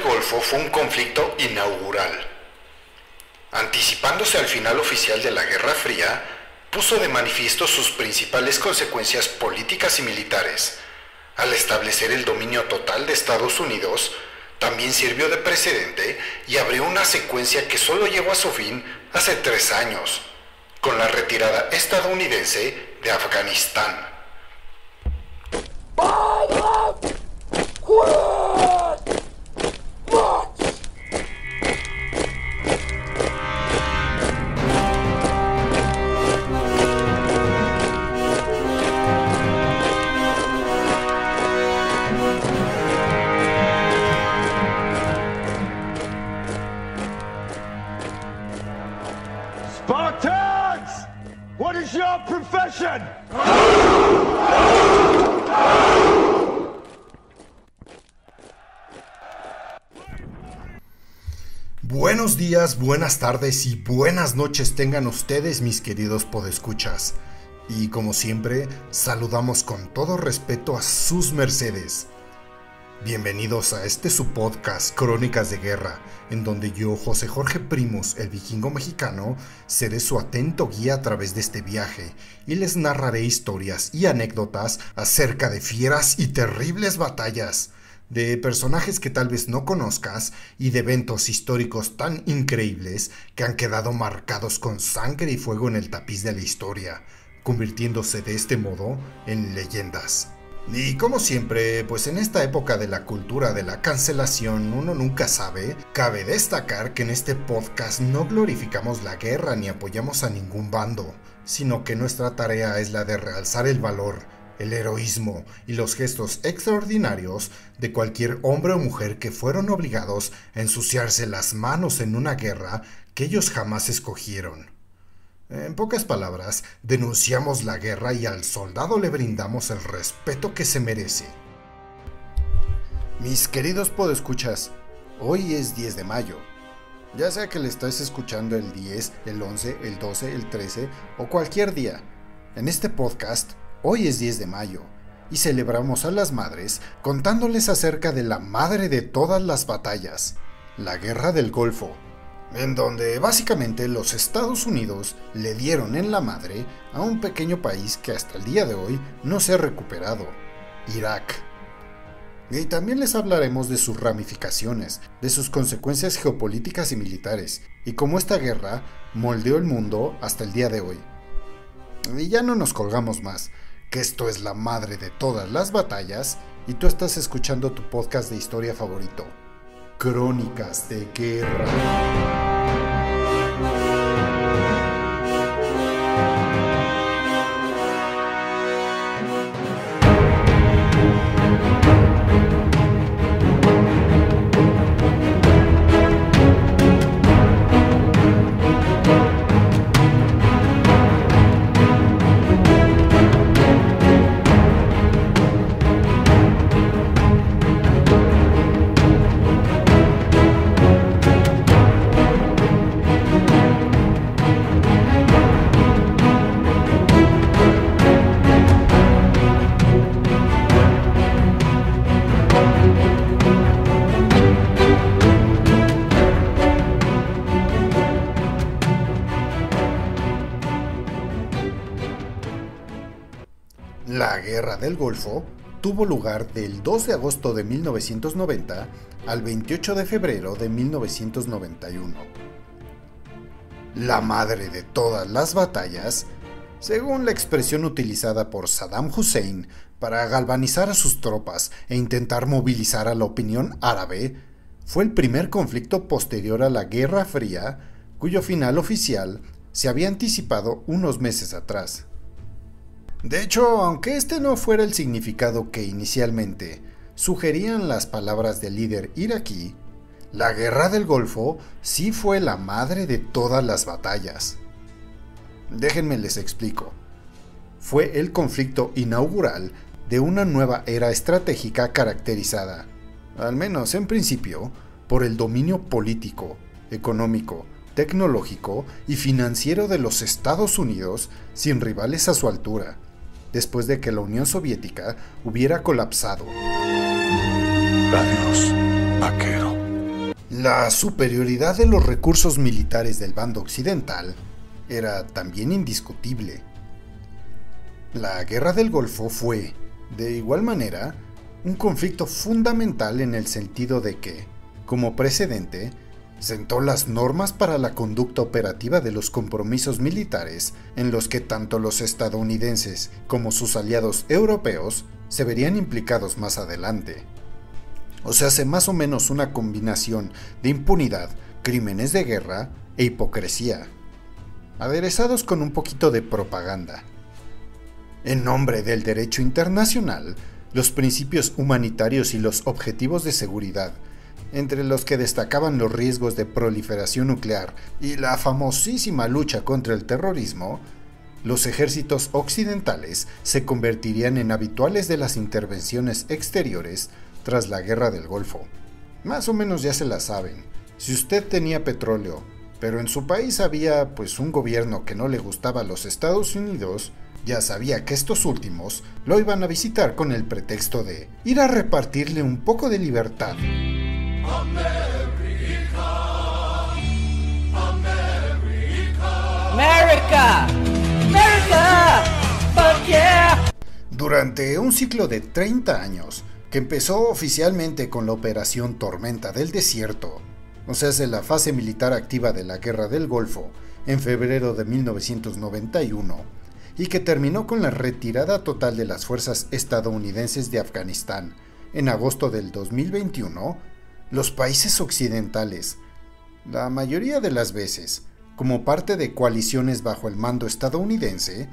Golfo fue un conflicto inaugural. Anticipándose al final oficial de la Guerra Fría, puso de manifiesto sus principales consecuencias políticas y militares. Al establecer el dominio total de Estados Unidos, también sirvió de precedente y abrió una secuencia que solo llegó a su fin hace 3 años, con la retirada estadounidense de Afganistán. Spartans! What is your profession? Buenos días, buenas tardes y buenas noches tengan ustedes, mis queridos podescuchas. Y como siempre, saludamos con todo respeto a sus mercedes. Bienvenidos a este su podcast Crónicas de Guerra, en donde yo, José Jorge Primus, el vikingo mexicano, seré su atento guía a través de este viaje y les narraré historias y anécdotas acerca de fieras y terribles batallas, de personajes que tal vez no conozcas y de eventos históricos tan increíbles que han quedado marcados con sangre y fuego en el tapiz de la historia, convirtiéndose de este modo en leyendas. Y como siempre, pues en esta época de la cultura de la cancelación uno nunca sabe, cabe destacar que en este podcast no glorificamos la guerra ni apoyamos a ningún bando, sino que nuestra tarea es la de realzar el valor, el heroísmo y los gestos extraordinarios de cualquier hombre o mujer que fueron obligados a ensuciarse las manos en una guerra que ellos jamás escogieron. En pocas palabras, denunciamos la guerra y al soldado le brindamos el respeto que se merece. Mis queridos podescuchas, hoy es 10 de mayo. Ya sea que le estés escuchando el 10, el 11, el 12, el 13 o cualquier día. En este podcast, hoy es 10 de mayo y celebramos a las madres contándoles acerca de la madre de todas las batallas, la Guerra del Golfo, en donde básicamente los Estados Unidos le dieron en la madre a un pequeño país que hasta el día de hoy no se ha recuperado, Irak. Y también les hablaremos de sus ramificaciones, de sus consecuencias geopolíticas y militares, y cómo esta guerra moldeó el mundo hasta el día de hoy. Y ya no nos colgamos más, que esto es la madre de todas las batallas, y tú estás escuchando tu podcast de historia favorito, Crónicas de Guerra. La Guerra del Golfo tuvo lugar del 2 de agosto de 1990 al 28 de febrero de 1991. La madre de todas las batallas, según la expresión utilizada por Saddam Hussein para galvanizar a sus tropas e intentar movilizar a la opinión árabe, fue el primer conflicto posterior a la Guerra Fría, cuyo final oficial se había anticipado unos meses atrás. De hecho, aunque este no fuera el significado que inicialmente sugerían las palabras del líder iraquí, la Guerra del Golfo sí fue la madre de todas las batallas. Déjenme les explico. Fue el conflicto inaugural de una nueva era estratégica caracterizada, al menos en principio, por el dominio político, económico, tecnológico y financiero de los Estados Unidos sin rivales a su altura, después de que la Unión Soviética hubiera colapsado. Adiós, vaquero. La superioridad de los recursos militares del bando occidental era también indiscutible. La Guerra del Golfo fue, de igual manera, un conflicto fundamental en el sentido de que, como precedente, sentó las normas para la conducta operativa de los compromisos militares en los que tanto los estadounidenses como sus aliados europeos se verían implicados más adelante. O sea, hace más o menos una combinación de impunidad, crímenes de guerra e hipocresía, aderezados con un poquito de propaganda. En nombre del derecho internacional, los principios humanitarios y los objetivos de seguridad, entre los que destacaban los riesgos de proliferación nuclear y la famosísima lucha contra el terrorismo, los ejércitos occidentales se convertirían en habituales de las intervenciones exteriores tras la Guerra del Golfo. Más o menos ya se la saben. Si usted tenía petróleo, pero en su país había un gobierno que no le gustaba a los Estados Unidos, ya sabía que estos últimos lo iban a visitar con el pretexto de ir a repartirle un poco de libertad. America, America, fuck yeah. Durante un ciclo de 30 años, que empezó oficialmente con la Operación Tormenta del Desierto, o sea, de la fase militar activa de la Guerra del Golfo, en febrero de 1991, y que terminó con la retirada total de las fuerzas estadounidenses de Afganistán en agosto del 2021, los países occidentales, la mayoría de las veces, como parte de coaliciones bajo el mando estadounidense,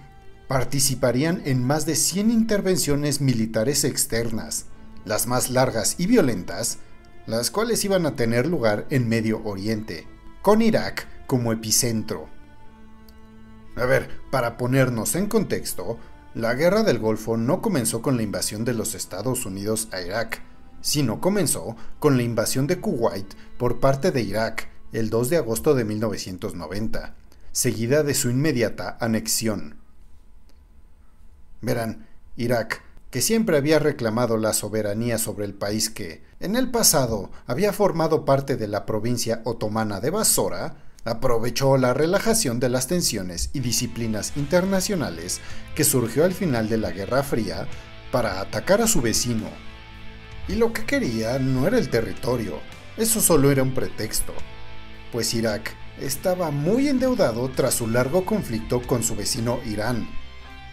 participarían en más de 100 intervenciones militares externas, las más largas y violentas, las cuales iban a tener lugar en Medio Oriente, con Irak como epicentro. A ver, para ponernos en contexto, la Guerra del Golfo no comenzó con la invasión de los Estados Unidos a Irak, sino comenzó con la invasión de Kuwait por parte de Irak el 2 de agosto de 1990, seguida de su inmediata anexión. Verán, Irak, que siempre había reclamado la soberanía sobre el país que, en el pasado, había formado parte de la provincia otomana de Basora, aprovechó la relajación de las tensiones y disciplinas internacionales que surgió al final de la Guerra Fría para atacar a su vecino. Y lo que quería no era el territorio, eso solo era un pretexto, pues Irak estaba muy endeudado tras su largo conflicto con su vecino Irán,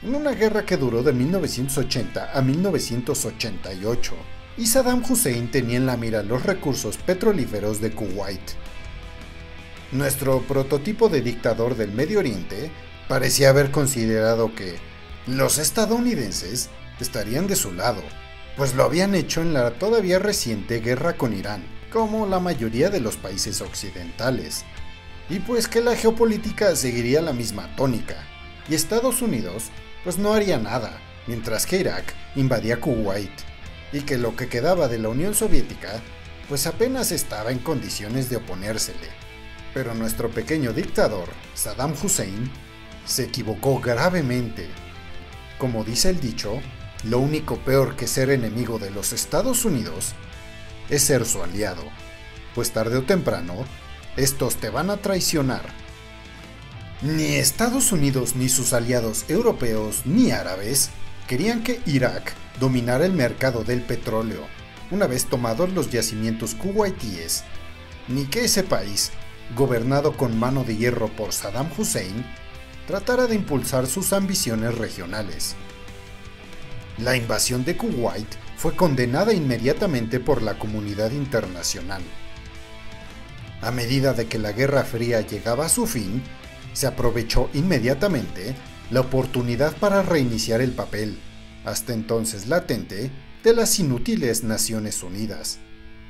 en una guerra que duró de 1980 a 1988, y Saddam Hussein tenía en la mira los recursos petrolíferos de Kuwait. Nuestro prototipo de dictador del Medio Oriente parecía haber considerado que los estadounidenses estarían de su lado, pues lo habían hecho en la todavía reciente guerra con Irán, como la mayoría de los países occidentales, y pues que la geopolítica seguiría la misma tónica, y Estados Unidos no haría nada, mientras que Irak invadía Kuwait, y que lo que quedaba de la Unión Soviética apenas estaba en condiciones de oponérsele. Pero nuestro pequeño dictador, Saddam Hussein, se equivocó gravemente. Como dice el dicho, lo único peor que ser enemigo de los Estados Unidos es ser su aliado, pues tarde o temprano, estos te van a traicionar. Ni Estados Unidos ni sus aliados europeos ni árabes querían que Irak dominara el mercado del petróleo, una vez tomados los yacimientos kuwaitíes, ni que ese país, gobernado con mano de hierro por Saddam Hussein, tratara de impulsar sus ambiciones regionales. La invasión de Kuwait fue condenada inmediatamente por la comunidad internacional. A medida de que la Guerra Fría llegaba a su fin, se aprovechó inmediatamente la oportunidad para reiniciar el papel, hasta entonces latente, de las inútiles Naciones Unidas,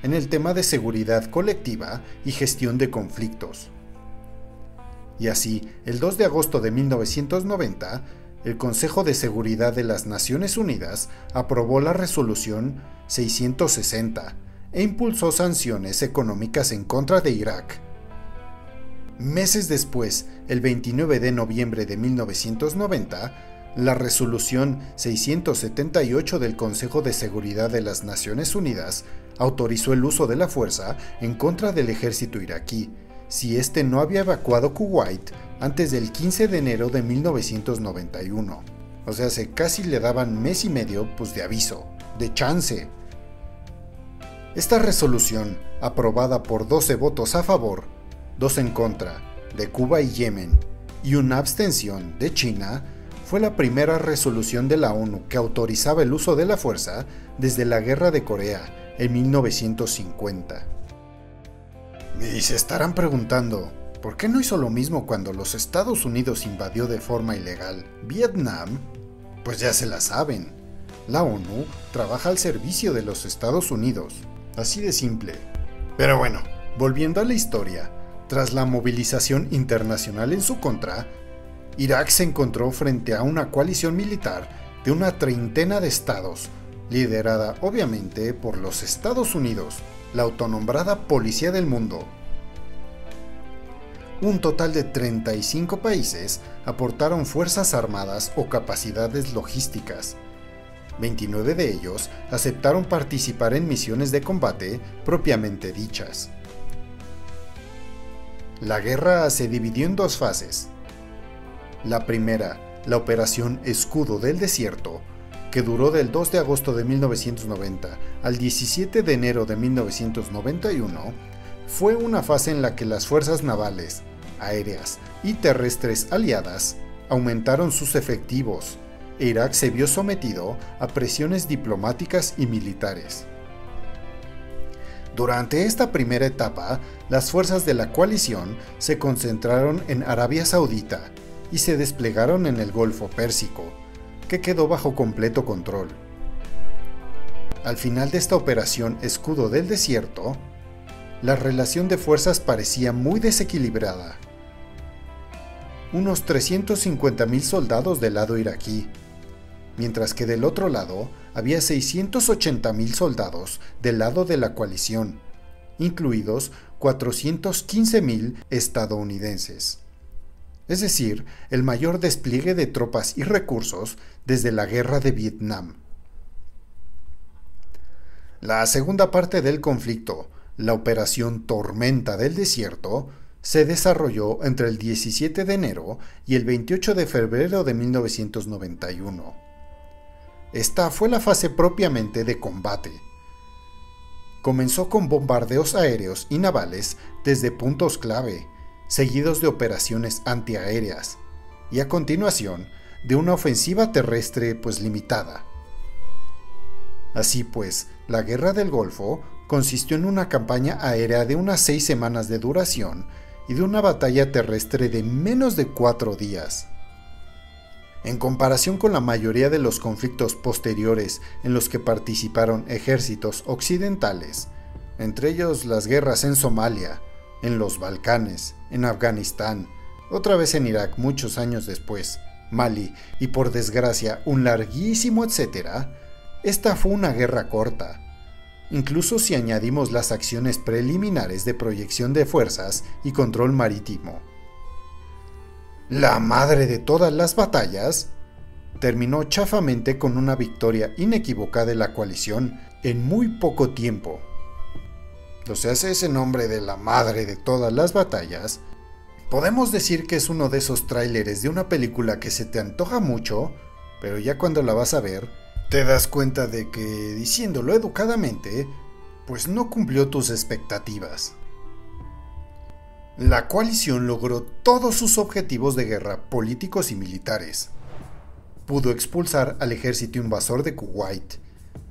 en el tema de seguridad colectiva y gestión de conflictos. Y así, el 2 de agosto de 1990, el Consejo de Seguridad de las Naciones Unidas aprobó la Resolución 660 e impulsó sanciones económicas en contra de Irak. Meses después, el 29 de noviembre de 1990, la Resolución 678 del Consejo de Seguridad de las Naciones Unidas autorizó el uso de la fuerza en contra del ejército iraquí, si éste no había evacuado Kuwait antes del 15 de enero de 1991. O sea, casi le daban mes y medio de aviso, de chance. Esta resolución, aprobada por 12 votos a favor, 2 en contra, de Cuba y Yemen, y una abstención de China, fue la primera resolución de la ONU que autorizaba el uso de la fuerza desde la Guerra de Corea en 1950. Y se estarán preguntando, ¿por qué no hizo lo mismo cuando los Estados Unidos invadió de forma ilegal Vietnam? Pues ya se la saben. La ONU trabaja al servicio de los Estados Unidos. Así de simple. Pero bueno, volviendo a la historia, tras la movilización internacional en su contra, Irak se encontró frente a una coalición militar de una treintena de estados, liderada obviamente por los Estados Unidos, la autonombrada Policía del Mundo. Un total de 35 países aportaron fuerzas armadas o capacidades logísticas. 29 de ellos aceptaron participar en misiones de combate propiamente dichas. La guerra se dividió en 2 fases. La primera, la Operación Escudo del Desierto, que duró del 2 de agosto de 1990 al 17 de enero de 1991, fue una fase en la que las fuerzas navales, aéreas y terrestres aliadas aumentaron sus efectivos, e Irak se vio sometido a presiones diplomáticas y militares. Durante esta primera etapa, las fuerzas de la coalición se concentraron en Arabia Saudita y se desplegaron en el Golfo Pérsico, que quedó bajo completo control. Al final de esta operación Escudo del Desierto, la relación de fuerzas parecía muy desequilibrada. Unos 350,000 soldados del lado iraquí, mientras que del otro lado había 680,000 soldados del lado de la coalición, incluidos 415,000 estadounidenses. Es decir, el mayor despliegue de tropas y recursos desde la Guerra de Vietnam. La segunda parte del conflicto, la Operación Tormenta del Desierto, se desarrolló entre el 17 de enero y el 28 de febrero de 1991. Esta fue la fase propiamente de combate. Comenzó con bombardeos aéreos y navales desde puntos clave, seguidos de operaciones antiaéreas, y a continuación de una ofensiva terrestre limitada. Así pues, la Guerra del Golfo consistió en una campaña aérea de unas 6 semanas de duración y de una batalla terrestre de menos de 4 días. En comparación con la mayoría de los conflictos posteriores en los que participaron ejércitos occidentales, entre ellos las guerras en Somalia, en los Balcanes, en Afganistán, otra vez en Irak muchos años después, Mali y por desgracia un larguísimo etcétera, esta fue una guerra corta. Incluso si añadimos las acciones preliminares de proyección de fuerzas y control marítimo. La madre de todas las batallas terminó chafamente con una victoria inequívoca de la coalición en muy poco tiempo. O sea, ese nombre de la madre de todas las batallas, podemos decir que es uno de esos tráileres de una película que se te antoja mucho, pero ya cuando la vas a ver, te das cuenta de que, diciéndolo educadamente, no cumplió tus expectativas. La coalición logró todos sus objetivos de guerra políticos y militares. Pudo expulsar al ejército invasor de Kuwait,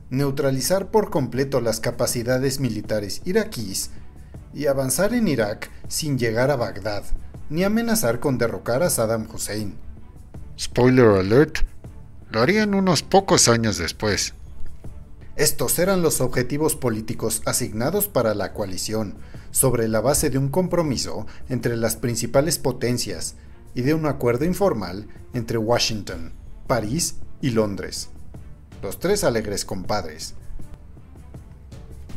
neutralizar por completo las capacidades militares iraquíes y avanzar en Irak sin llegar a Bagdad, ni amenazar con derrocar a Saddam Hussein. Spoiler alert, lo harían unos pocos años después. Estos eran los objetivos políticos asignados para la coalición, sobre la base de un compromiso entre las principales potencias y de un acuerdo informal entre Washington, París y Londres. Los 3 alegres compadres.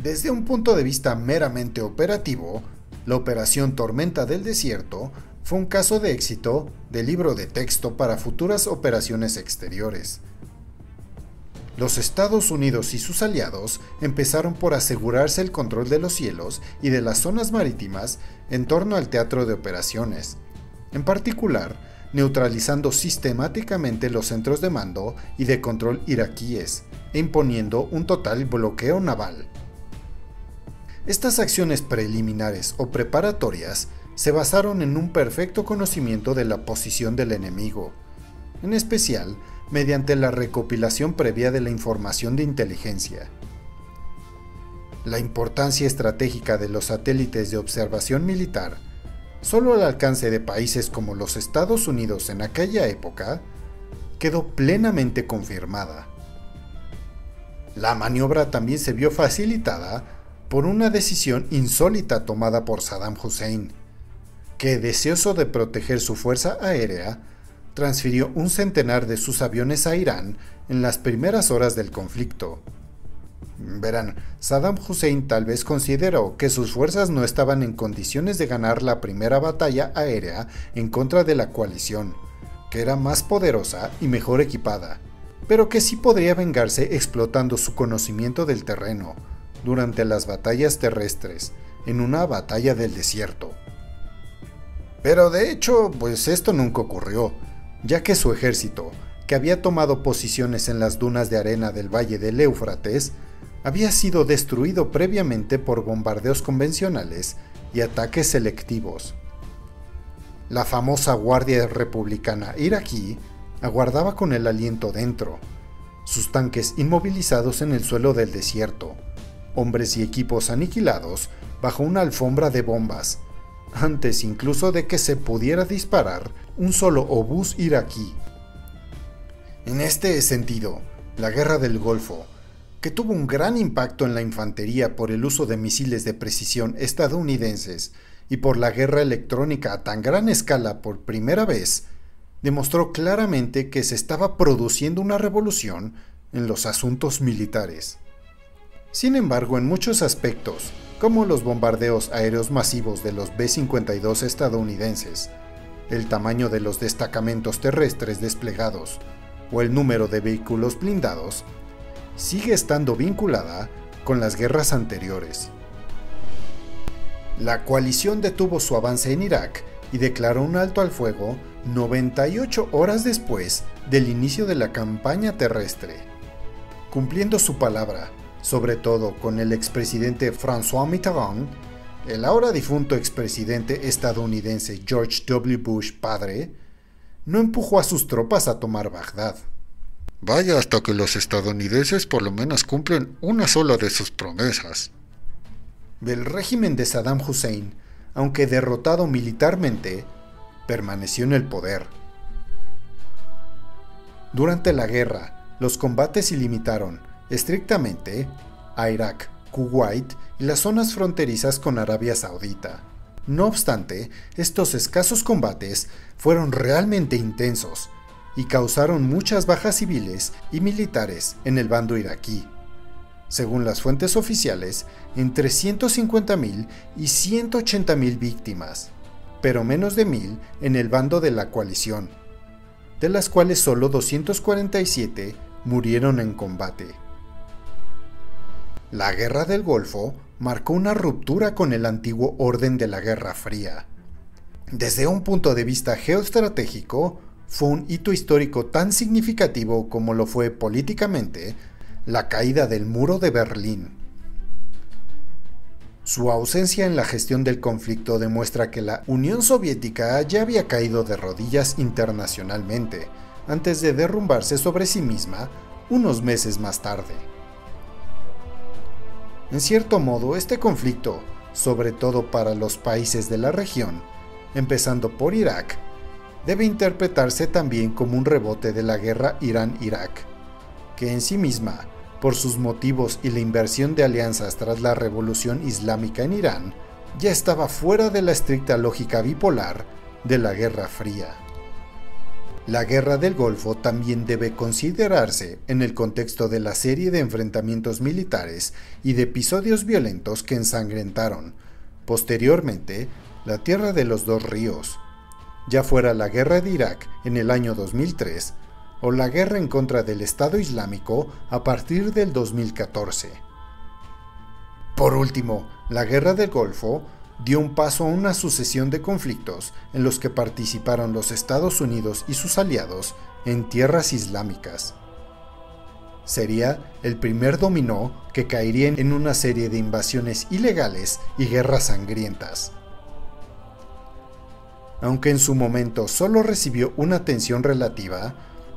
Desde un punto de vista meramente operativo, la Operación Tormenta del Desierto fue un caso de éxito de libro de texto para futuras operaciones exteriores. Los Estados Unidos y sus aliados empezaron por asegurarse el control de los cielos y de las zonas marítimas en torno al teatro de operaciones, en particular neutralizando sistemáticamente los centros de mando y de control iraquíes e imponiendo un total bloqueo naval. Estas acciones preliminares o preparatorias se basaron en un perfecto conocimiento de la posición del enemigo, en especial mediante la recopilación previa de la información de inteligencia. La importancia estratégica de los satélites de observación militar, solo al alcance de países como los Estados Unidos en aquella época, quedó plenamente confirmada. La maniobra también se vio facilitada por una decisión insólita tomada por Saddam Hussein, que, deseoso de proteger su fuerza aérea, transfirió un centenar de sus aviones a Irán en las primeras horas del conflicto. Verán, Saddam Hussein tal vez consideró que sus fuerzas no estaban en condiciones de ganar la primera batalla aérea en contra de la coalición, que era más poderosa y mejor equipada, pero que sí podría vengarse explotando su conocimiento del terreno durante las batallas terrestres, en una batalla del desierto. Pero de hecho, pues esto nunca ocurrió, ya que su ejército, que había tomado posiciones en las dunas de arena del valle del Éufrates, había sido destruido previamente por bombardeos convencionales y ataques selectivos. La famosa Guardia Republicana iraquí aguardaba con el aliento dentro, sus tanques inmovilizados en el suelo del desierto, hombres y equipos aniquilados bajo una alfombra de bombas, antes incluso de que se pudiera disparar un solo obús iraquí. En este sentido, la Guerra del Golfo, que tuvo un gran impacto en la infantería por el uso de misiles de precisión estadounidenses y por la guerra electrónica a tan gran escala por primera vez, demostró claramente que se estaba produciendo una revolución en los asuntos militares. Sin embargo, en muchos aspectos, como los bombardeos aéreos masivos de los B-52 estadounidenses, el tamaño de los destacamentos terrestres desplegados o el número de vehículos blindados, sigue estando vinculada con las guerras anteriores. La coalición detuvo su avance en Irak y declaró un alto al fuego 98 horas después del inicio de la campaña terrestre, cumpliendo su palabra, sobre todo con el expresidente François Mitterrand. El ahora difunto expresidente estadounidense George W. Bush padre no empujó a sus tropas a tomar Bagdad. Vaya hasta que los estadounidenses por lo menos cumplen una sola de sus promesas. El régimen de Saddam Hussein, aunque derrotado militarmente, permaneció en el poder. Durante la guerra, los combates se limitaron estrictamente a Irak, Kuwait y las zonas fronterizas con Arabia Saudita. No obstante, estos escasos combates fueron realmente intensos y causaron muchas bajas civiles y militares en el bando iraquí. Según las fuentes oficiales, entre 150.000 y 180.000 víctimas, pero menos de 1.000 en el bando de la coalición, de las cuales solo 247 murieron en combate. La Guerra del Golfo marcó una ruptura con el antiguo orden de la Guerra Fría. Desde un punto de vista geoestratégico, fue un hito histórico tan significativo como lo fue políticamente la caída del Muro de Berlín. Su ausencia en la gestión del conflicto demuestra que la Unión Soviética ya había caído de rodillas internacionalmente, antes de derrumbarse sobre sí misma unos meses más tarde. En cierto modo, este conflicto, sobre todo para los países de la región, empezando por Irak, debe interpretarse también como un rebote de la guerra Irán-Irak, que en sí misma, por sus motivos y la inversión de alianzas tras la revolución islámica en Irán, ya estaba fuera de la estricta lógica bipolar de la Guerra Fría. La Guerra del Golfo también debe considerarse en el contexto de la serie de enfrentamientos militares y de episodios violentos que ensangrentaron, posteriormente, la Tierra de los Dos Ríos, ya fuera la Guerra de Irak en el año 2003, o la guerra en contra del Estado Islámico a partir del 2014. Por último, la Guerra del Golfo dio un paso a una sucesión de conflictos en los que participaron los Estados Unidos y sus aliados en tierras islámicas. Sería el primer dominó que caería en una serie de invasiones ilegales y guerras sangrientas. Aunque en su momento solo recibió una atención relativa,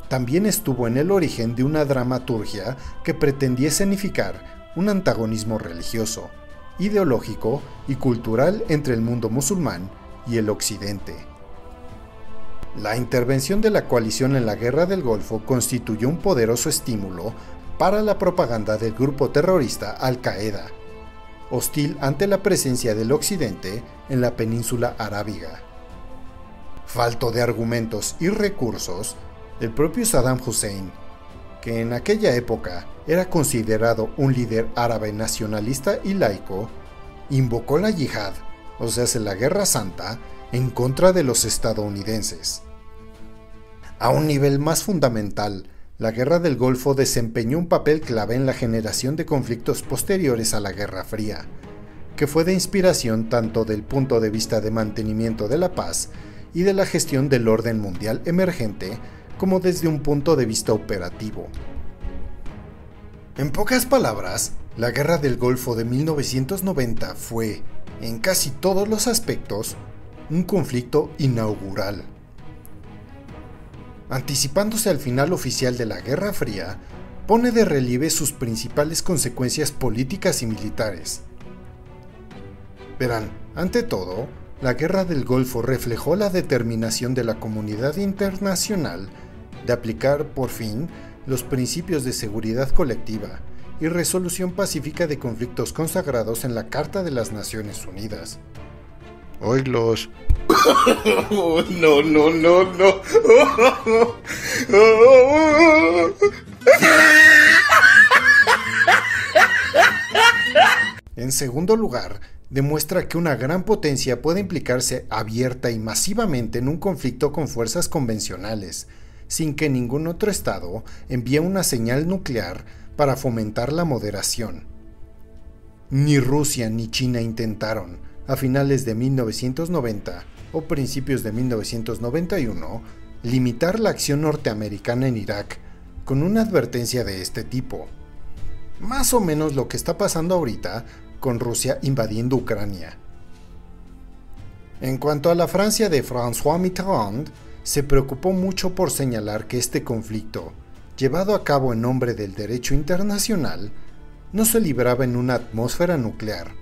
también estuvo en el origen de una dramaturgia que pretendía escenificar un antagonismo religioso, ideológico y cultural entre el mundo musulmán y el occidente. La intervención de la coalición en la Guerra del Golfo constituyó un poderoso estímulo para la propaganda del grupo terrorista Al-Qaeda, hostil ante la presencia del occidente en la península arábiga. Falto de argumentos y recursos, el propio Saddam Hussein, que en aquella época era considerado un líder árabe nacionalista y laico, invocó la yihad, o sea, la Guerra Santa, en contra de los estadounidenses. A un nivel más fundamental, la Guerra del Golfo desempeñó un papel clave en la generación de conflictos posteriores a la Guerra Fría, que fue de inspiración tanto del punto de vista de mantenimiento de la paz y de la gestión del orden mundial emergente, como desde un punto de vista operativo. En pocas palabras, la Guerra del Golfo de 1990 fue, en casi todos los aspectos, un conflicto inaugural. Anticipándose al final oficial de la Guerra Fría, pone de relieve sus principales consecuencias políticas y militares. Verán, ante todo, la Guerra del Golfo reflejó la determinación de la comunidad internacional de aplicar, por fin, los principios de seguridad colectiva y resolución pacífica de conflictos consagrados en la Carta de las Naciones Unidas. Oílos. No, no, no, no. En segundo lugar, demuestra que una gran potencia puede implicarse abierta y masivamente en un conflicto con fuerzas convencionales, sin que ningún otro estado envíe una señal nuclear para fomentar la moderación. Ni Rusia ni China intentaron, a finales de 1990 o principios de 1991, limitar la acción norteamericana en Irak con una advertencia de este tipo. Más o menos lo que está pasando ahorita con Rusia invadiendo Ucrania. En cuanto a la Francia de François Mitterrand, se preocupó mucho por señalar que este conflicto, llevado a cabo en nombre del derecho internacional, no se libraba en una atmósfera nuclear.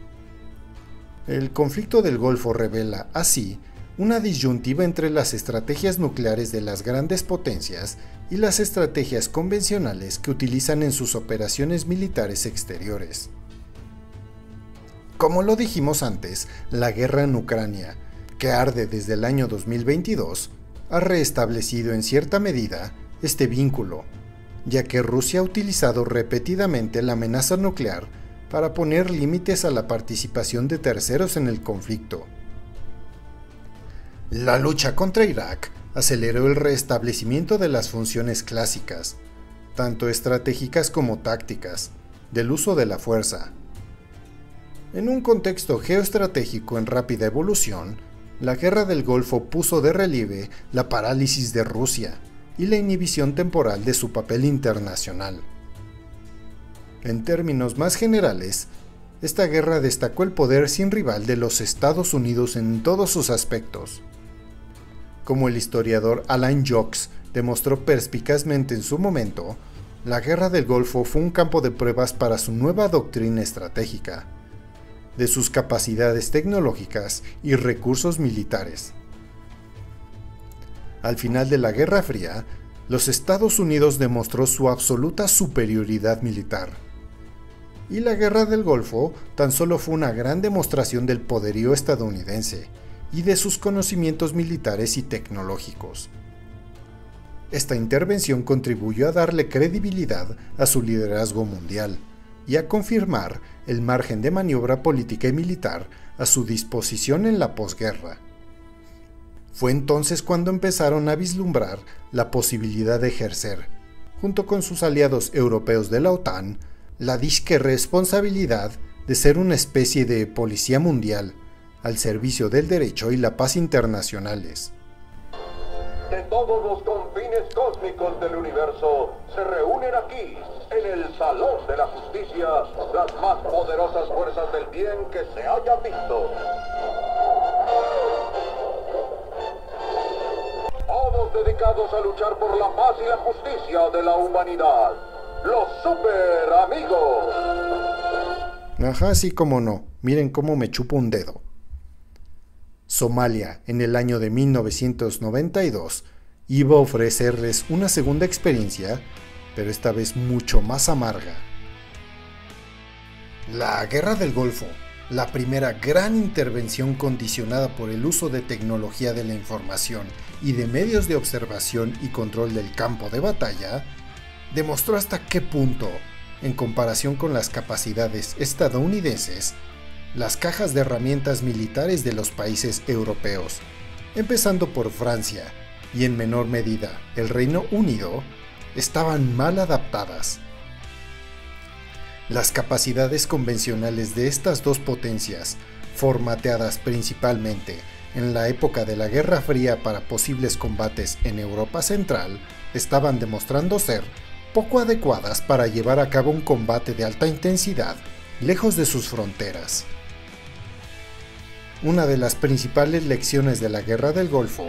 El conflicto del Golfo revela, así, una disyuntiva entre las estrategias nucleares de las grandes potencias y las estrategias convencionales que utilizan en sus operaciones militares exteriores. Como lo dijimos antes, la guerra en Ucrania, que arde desde el año 2022, ha reestablecido en cierta medida este vínculo, ya que Rusia ha utilizado repetidamente la amenaza nuclear para poner límites a la participación de terceros en el conflicto. La lucha contra Irak aceleró el restablecimiento de las funciones clásicas, tanto estratégicas como tácticas, del uso de la fuerza. En un contexto geoestratégico en rápida evolución, la Guerra del Golfo puso de relieve la parálisis de Rusia y la inhibición temporal de su papel internacional. En términos más generales, esta guerra destacó el poder sin rival de los Estados Unidos en todos sus aspectos. Como el historiador Alain Jox demostró perspicazmente en su momento, la Guerra del Golfo fue un campo de pruebas para su nueva doctrina estratégica, de sus capacidades tecnológicas y recursos militares. Al final de la Guerra Fría, los Estados Unidos demostró su absoluta superioridad militar, y la Guerra del Golfo tan solo fue una gran demostración del poderío estadounidense y de sus conocimientos militares y tecnológicos. Esta intervención contribuyó a darle credibilidad a su liderazgo mundial y a confirmar el margen de maniobra política y militar a su disposición en la posguerra. Fue entonces cuando empezaron a vislumbrar la posibilidad de ejercer, junto con sus aliados europeos de la OTAN, la disque responsabilidad de ser una especie de policía mundial al servicio del derecho y la paz internacionales. De todos los confines cósmicos del universo se reúnen aquí, en el Salón de la Justicia, las más poderosas fuerzas del bien que se hayan visto. Todos dedicados a luchar por la paz y la justicia de la humanidad. Los Super Amigos. Ajá, sí, como no. Miren cómo me chupo un dedo. Somalia, en el año de 1992, iba a ofrecerles una segunda experiencia, pero esta vez mucho más amarga. La Guerra del Golfo, la primera gran intervención condicionada por el uso de tecnología de la información y de medios de observación y control del campo de batalla, demostró hasta qué punto, en comparación con las capacidades estadounidenses, las cajas de herramientas militares de los países europeos, empezando por Francia y en menor medida el Reino Unido, estaban mal adaptadas. Las capacidades convencionales de estas dos potencias, formateadas principalmente en la época de la Guerra Fría para posibles combates en Europa Central, estaban demostrando ser poco adecuadas para llevar a cabo un combate de alta intensidad lejos de sus fronteras. Una de las principales lecciones de la Guerra del Golfo,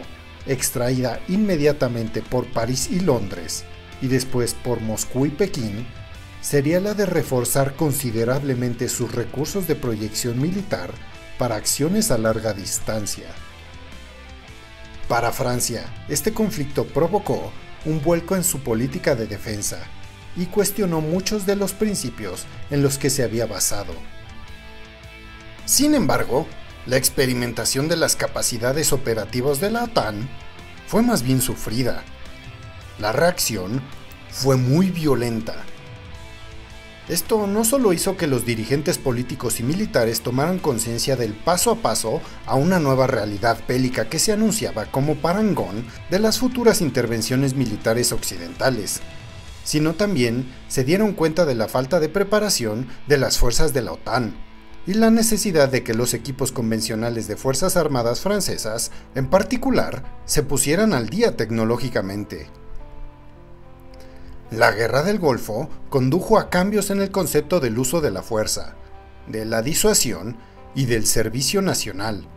extraída inmediatamente por París y Londres, y después por Moscú y Pekín, sería la de reforzar considerablemente sus recursos de proyección militar para acciones a larga distancia. Para Francia, este conflicto provocó un vuelco en su política de defensa y cuestionó muchos de los principios en los que se había basado. Sin embargo, la experimentación de las capacidades operativas de la OTAN fue más bien sufrida. La reacción fue muy violenta. Esto no solo hizo que los dirigentes políticos y militares tomaran conciencia del paso a paso a una nueva realidad bélica que se anunciaba como parangón de las futuras intervenciones militares occidentales, sino también se dieron cuenta de la falta de preparación de las fuerzas de la OTAN y la necesidad de que los equipos convencionales de Fuerzas Armadas francesas, en particular, se pusieran al día tecnológicamente. La Guerra del Golfo condujo a cambios en el concepto del uso de la fuerza, de la disuasión y del servicio nacional,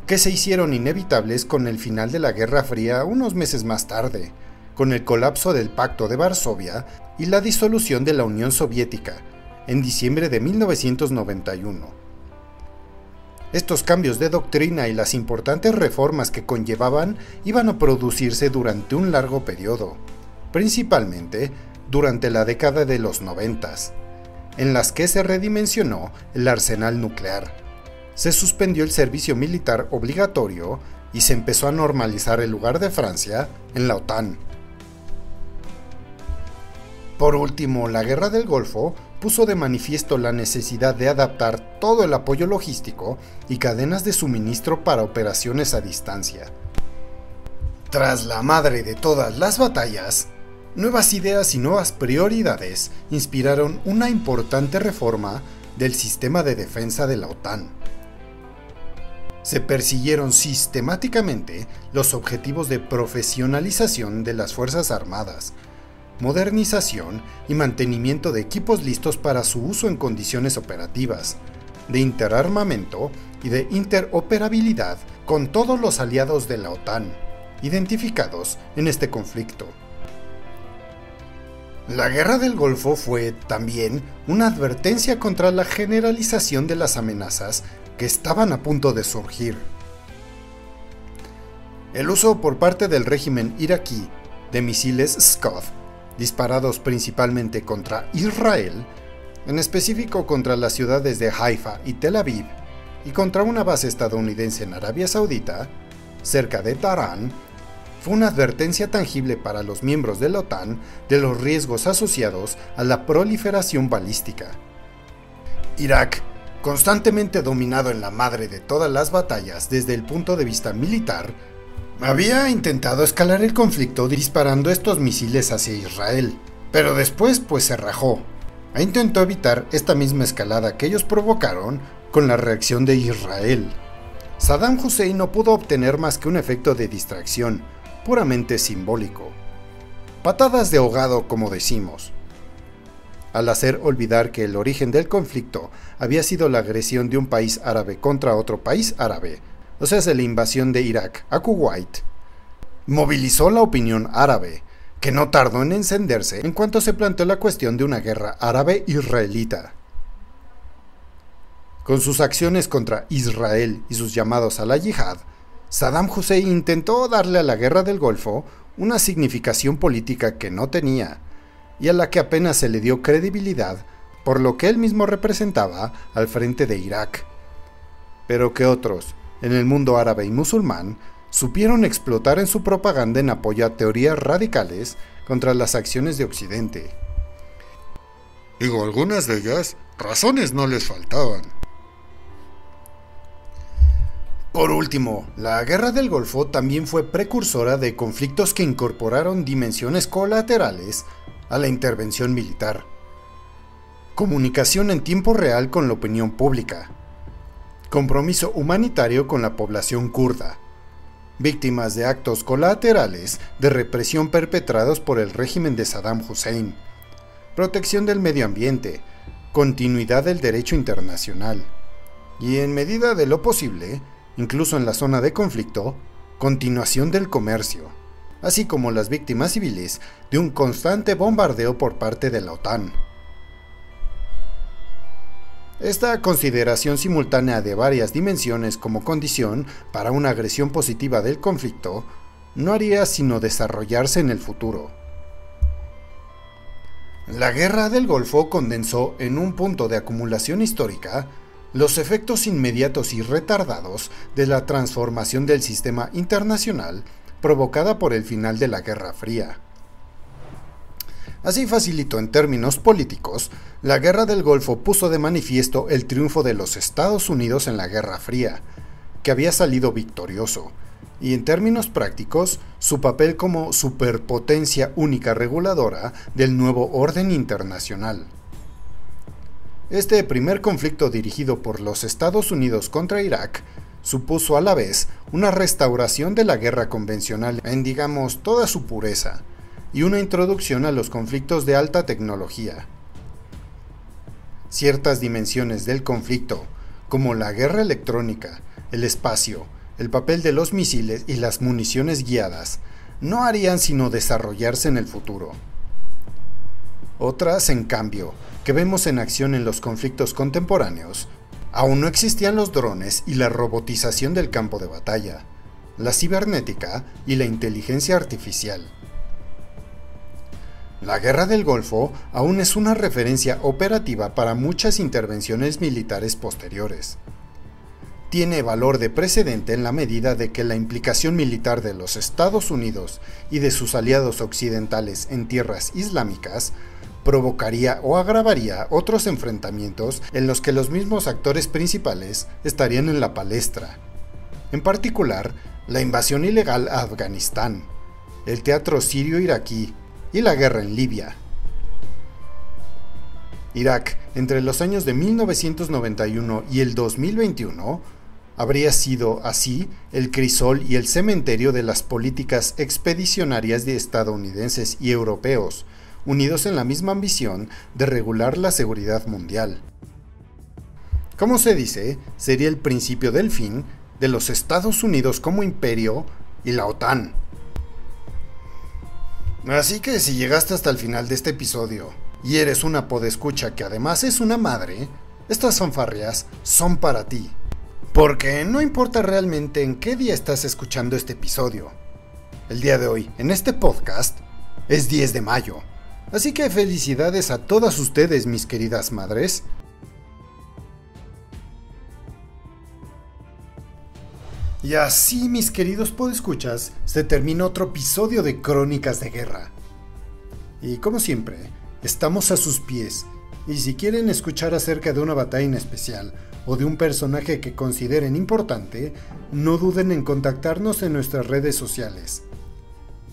que se hicieron inevitables con el final de la Guerra Fría unos meses más tarde, con el colapso del Pacto de Varsovia y la disolución de la Unión Soviética, en diciembre de 1991. Estos cambios de doctrina y las importantes reformas que conllevaban iban a producirse durante un largo periodo, principalmente durante la década de los 90, en las que se redimensionó el arsenal nuclear, se suspendió el servicio militar obligatorio y se empezó a normalizar el lugar de Francia en la OTAN. Por último, la Guerra del Golfo puso de manifiesto la necesidad de adaptar todo el apoyo logístico y cadenas de suministro para operaciones a distancia. Tras la madre de todas las batallas, nuevas ideas y nuevas prioridades inspiraron una importante reforma del sistema de defensa de la OTAN. Se persiguieron sistemáticamente los objetivos de profesionalización de las Fuerzas Armadas, modernización y mantenimiento de equipos listos para su uso en condiciones operativas, de interarmamento y de interoperabilidad con todos los aliados de la OTAN, identificados en este conflicto. La Guerra del Golfo fue también una advertencia contra la generalización de las amenazas que estaban a punto de surgir. El uso por parte del régimen iraquí de misiles Scud, disparados principalmente contra Israel, en específico contra las ciudades de Haifa y Tel Aviv, y contra una base estadounidense en Arabia Saudita, cerca de Teherán, fue una advertencia tangible para los miembros de la OTAN de los riesgos asociados a la proliferación balística. Irak, constantemente dominado en la madre de todas las batallas desde el punto de vista militar, Había intentado escalar el conflicto disparando estos misiles hacia Israel, pero después se rajó e intentó evitar esta misma escalada que ellos provocaron con la reacción de Israel. Saddam Hussein no pudo obtener más que un efecto de distracción, puramente simbólico. Patadas de ahogado, como decimos, al hacer olvidar que el origen del conflicto había sido la agresión de un país árabe contra otro país árabe, o sea, la invasión de Irak a Kuwait. Movilizó la opinión árabe, que no tardó en encenderse en cuanto se planteó la cuestión de una guerra árabe-israelita. Con sus acciones contra Israel y sus llamados a la yihad, Saddam Hussein intentó darle a la guerra del Golfo una significación política que no tenía, y a la que apenas se le dio credibilidad por lo que él mismo representaba al frente de Irak, pero que otros, en el mundo árabe y musulmán, supieron explotar en su propaganda en apoyo a teorías radicales contra las acciones de Occidente. Digo, algunas de ellas, razones no les faltaban. Por último, la Guerra del Golfo también fue precursora de conflictos que incorporaron dimensiones colaterales a la intervención militar. Comunicación en tiempo real con la opinión pública. Compromiso humanitario con la población kurda. Víctimas de actos colaterales de represión perpetrados por el régimen de Saddam Hussein. Protección del medio ambiente. Continuidad del derecho internacional. Y en medida de lo posible, incluso en la zona de conflicto, continuación del comercio, así como las víctimas civiles de un constante bombardeo por parte de la OTAN. Esta consideración simultánea de varias dimensiones como condición para una agresión positiva del conflicto no haría sino desarrollarse en el futuro. La Guerra del Golfo condensó en un punto de acumulación histórica los efectos inmediatos y retardados de la transformación del sistema internacional provocada por el final de la Guerra Fría. Así facilitó en términos políticos, la Guerra del Golfo puso de manifiesto el triunfo de los Estados Unidos en la Guerra Fría, que había salido victorioso, y en términos prácticos, su papel como superpotencia única reguladora del nuevo orden internacional. Este primer conflicto dirigido por los Estados Unidos contra Irak supuso a la vez una restauración de la guerra convencional en, digamos, toda su pureza, y una introducción a los conflictos de alta tecnología. Ciertas dimensiones del conflicto, como la guerra electrónica, el espacio, el papel de los misiles y las municiones guiadas, no harían sino desarrollarse en el futuro. Otras, en cambio, que vemos en acción en los conflictos contemporáneos, aún no existían los drones y la robotización del campo de batalla, la cibernética y la inteligencia artificial. La Guerra del Golfo aún es una referencia operativa para muchas intervenciones militares posteriores. Tiene valor de precedente en la medida de que la implicación militar de los Estados Unidos y de sus aliados occidentales en tierras islámicas provocaría o agravaría otros enfrentamientos en los que los mismos actores principales estarían en la palestra. En particular, la invasión ilegal a Afganistán, el teatro sirio-iraquí y la guerra en Libia. Irak, entre los años de 1991 y el 2021, habría sido así el crisol y el cementerio de las políticas expedicionarias de estadounidenses y europeos, unidos en la misma ambición de regular la seguridad mundial. Como se dice, sería el principio del fin de los Estados Unidos como imperio y la OTAN. Así que si llegaste hasta el final de este episodio y eres una podescucha que además es una madre, estas fanfarrias son para ti. Porque no importa realmente en qué día estás escuchando este episodio. El día de hoy, en este podcast, es 10 de mayo. Así que felicidades a todas ustedes, mis queridas madres. Y así, mis queridos podescuchas, se termina otro episodio de Crónicas de Guerra. Y como siempre, estamos a sus pies, y si quieren escuchar acerca de una batalla en especial, o de un personaje que consideren importante, no duden en contactarnos en nuestras redes sociales.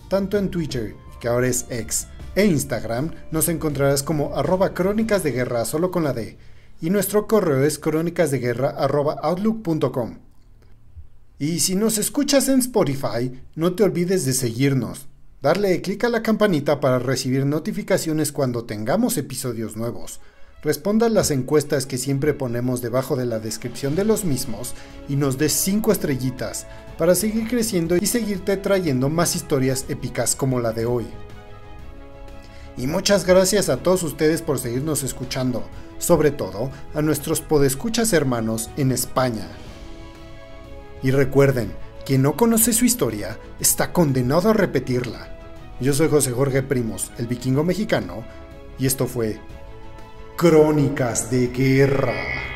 Tanto en Twitter, que ahora es X, e Instagram nos encontrarás como @crónicasdeguerra solo con la D, y nuestro correo es crónicasdeguerra@outlook.com. Y si nos escuchas en Spotify, no te olvides de seguirnos, darle clic a la campanita para recibir notificaciones cuando tengamos episodios nuevos. Responda a las encuestas que siempre ponemos debajo de la descripción de los mismos y nos des 5 estrellitas para seguir creciendo y seguirte trayendo más historias épicas como la de hoy. Y muchas gracias a todos ustedes por seguirnos escuchando, sobre todo a nuestros podescuchas hermanos en España. Y recuerden, quien no conoce su historia está condenado a repetirla. Yo soy José Jorge Primos, el vikingo mexicano, y esto fue Crónicas de Guerra.